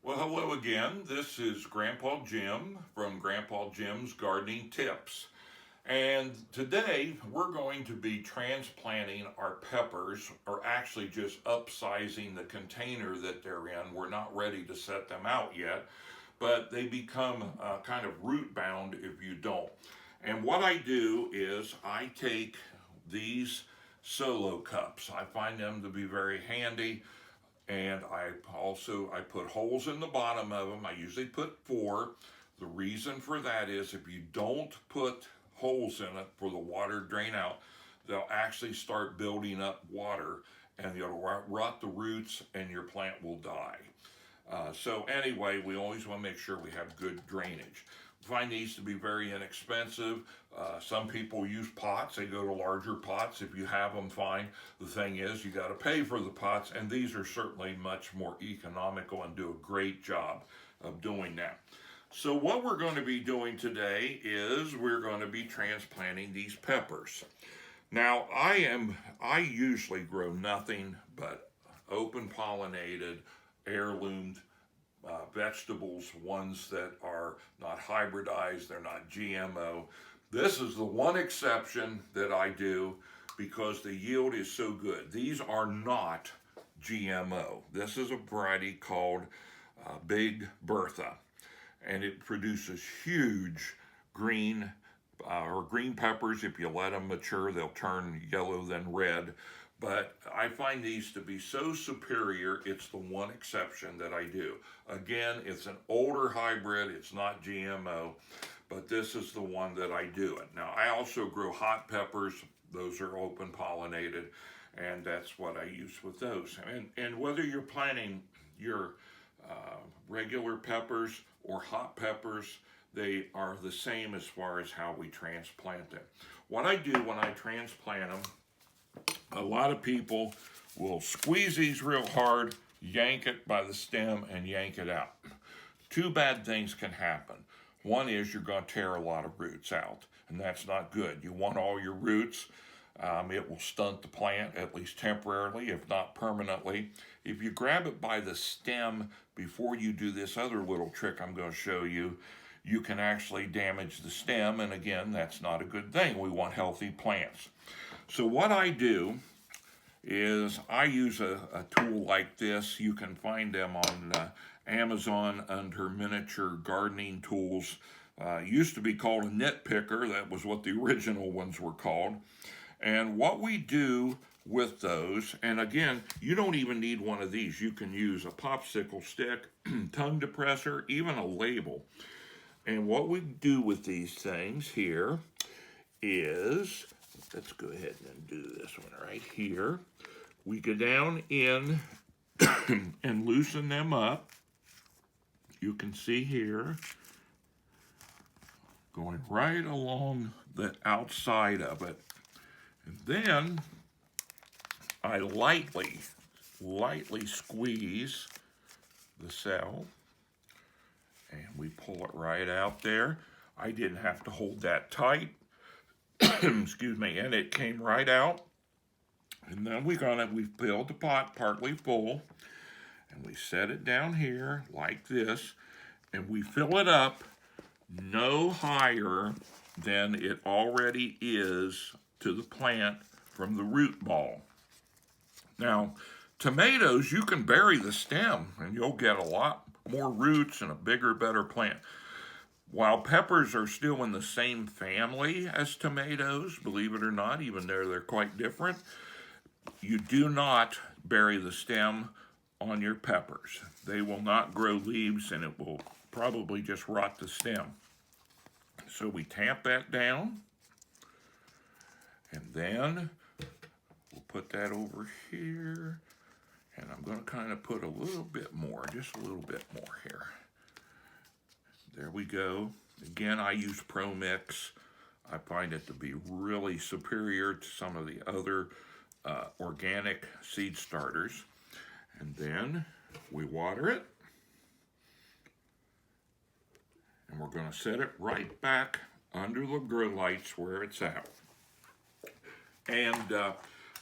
Well, hello again. This is Grandpa Jim from Grandpa Jim's Gardening Tips. And today we're going to be transplanting our peppers, or actually just upsizing the container that they're in. We're not ready to set them out yet, but they become kind of root bound if you don't. And what I do is I take these solo cups. I find them to be very handy, and I put holes in the bottom of them. I usually put four. The reason for that is if you don't put holes in it for the water to drain out, they'll actually start building up water and it'll rot the roots and your plant will die. So anyway, we always want to make sure we have good drainage. Find these to be very inexpensive. Some people use pots. They go to larger pots. If you have them, fine. The thing is, you got to pay for the pots, and these are certainly much more economical and do a great job of doing that. So what we're going to be doing today is we're going to be transplanting these peppers. Now, I usually grow nothing but open pollinated, heirloomed vegetables, ones that are not hybridized, they're not GMO. This is the one exception that I do because the yield is so good. These are not GMO. This is a variety called Big Bertha, and it produces huge green or green peppers. If you let them mature, they'll turn yellow then red. But I find these to be so superior, it's the one exception that I do. Again, it's an older hybrid, it's not GMO, but this is the one that I do it. Now, I also grow hot peppers. Those are open pollinated, and that's what I use with those. And whether you're planting your regular peppers or hot peppers, they are the same as far as how we transplant them. What I do when I transplant them, a lot of people will squeeze these real hard, yank it by the stem, and yank it out. Two bad things can happen. One is you're going to tear a lot of roots out, and that's not good. You want all your roots. It will stunt the plant, at least temporarily, if not permanently. If you grab it by the stem before you do this other little trick I'm going to show you, you can actually damage the stem, and again, that's not a good thing. We want healthy plants. So what I do is I use a tool like this. You can find them on Amazon under miniature gardening tools. Used to be called a nitpicker. That was what the original ones were called. And what we do with those, and again, you don't even need one of these. You can use a popsicle stick, tongue depressor, even a label. And what we do with these things here is, let's go ahead and do this one right here. We go down in and loosen them up. You can see here, going right along the outside of it. And then I lightly squeeze the cell, and we pull it right out there. I didn't have to hold that tight. Excuse me, and it came right out. And then we filled the pot partly full, and we set it down here like this, and we fill it up no higher than it already is to the plant from the root ball. Now, tomatoes, you can bury the stem, and you'll get a lot more roots and a bigger, better plant. While peppers are still in the same family as tomatoes, believe it or not, even though they're quite different, you do not bury the stem on your peppers. They will not grow leaves, and it will probably just rot the stem. So we tamp that down, and then we'll put that over here, and I'm going to kind of put a little bit more, just a little bit more here. There we go. Again, I use Pro Mix. I find it to be really superior to some of the other organic seed starters. And then we water it. And we're going to set it right back under the grow lights where it's at. And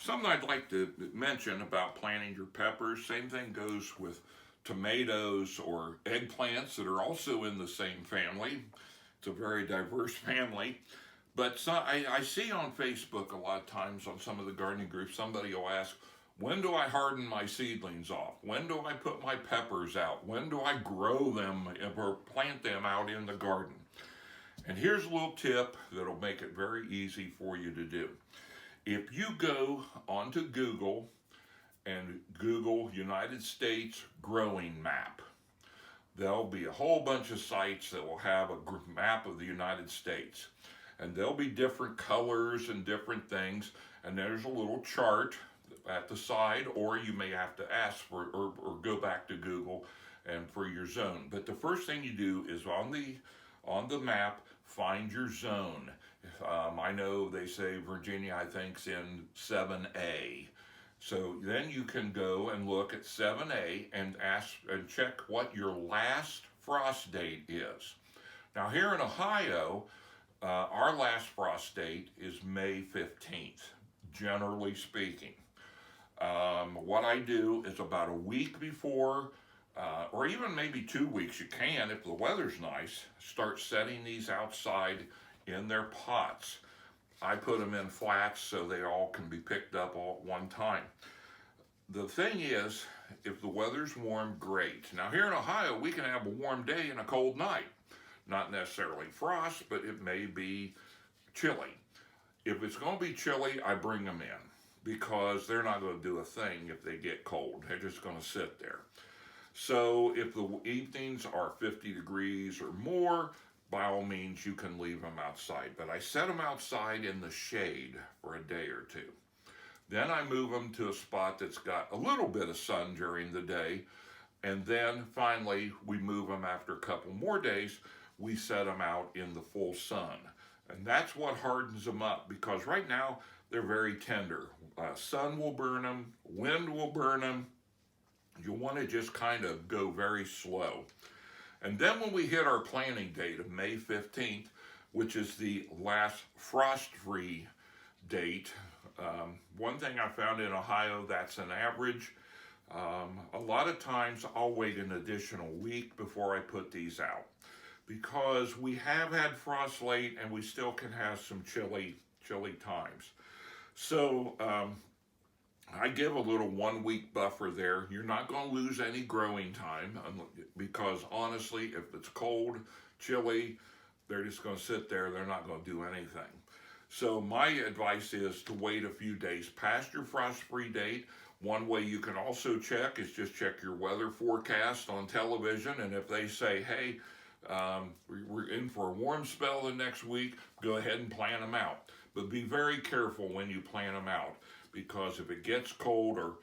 something I'd like to mention about planting your peppers, same thing goes with tomatoes or eggplants that are also in the same family. It's a very diverse family. But I see on Facebook a lot of times on some of the gardening groups, somebody will ask, when do I harden my seedlings off? When do I put my peppers out? When do I grow them or plant them out in the garden? And here's a little tip that'll make it very easy for you to do. If you go onto Google and Google United States growing map, there'll be a whole bunch of sites that will have a map of the United States. And there'll be different colors and different things. And there's a little chart at the side, or you may have to ask for or go back to Google and for your zone. But the first thing you do is on the map, find your zone. I know they say Virginia, I think's in 7A. So then you can go and look at 7A and ask and check what your last frost date is. Now here in Ohio, our last frost date is May 15th, generally speaking. What I do is about a week before, or even maybe 2 weeks, you can, if the weather's nice, start setting these outside in their pots. I put them in flats so they all can be picked up all at one time. The thing is, if the weather's warm, great. Now here in Ohio, we can have a warm day and a cold night. Not necessarily frost, but it may be chilly. If it's going to be chilly, I bring them in because they're not going to do a thing if they get cold. They're just going to sit there. So if the evenings are 50 degrees or more, by all means, you can leave them outside. But I set them outside in the shade for a day or two. Then I move them to a spot that's got a little bit of sun during the day. And then finally, we move them after a couple more days. We set them out in the full sun. And that's what hardens them up, because right now they're very tender. Sun will burn them, wind will burn them. You want to just kind of go very slow. And then when we hit our planting date of May 15th, which is the last frost-free date, one thing I found in Ohio, that's an average. A lot of times I'll wait an additional week before I put these out, because we have had frost late and we still can have some chilly times. So I give a little 1 week buffer there. You're not going to lose any growing time, because honestly, if it's cold, chilly, they're just going to sit there. They're not going to do anything. So my advice is to wait a few days past your frost-free date. One way you can also check is just check your weather forecast on television, and if they say, hey, we're in for a warm spell the next week, go ahead and plant them out. But be very careful when you plant them out, because if it gets cold or,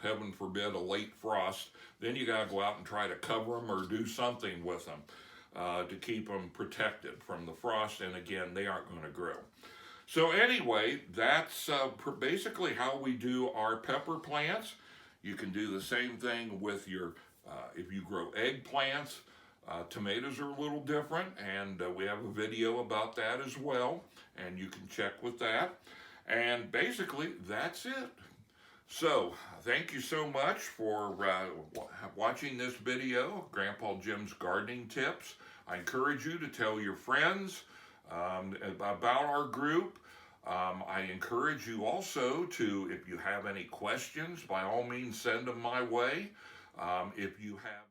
heaven forbid, a late frost, then you got to go out and try to cover them or do something with them to keep them protected from the frost, and again, they aren't going to grow. So anyway, that's basically how we do our pepper plants. You can do the same thing with your, if you grow eggplants. Tomatoes are a little different, and we have a video about that as well, and you can check with that. And basically, that's it. So, thank you so much for watching this video, Grandpa Jim's Gardening Tips. I encourage you to tell your friends about our group. I encourage you also to, if you have any questions, by all means, send them my way. If you have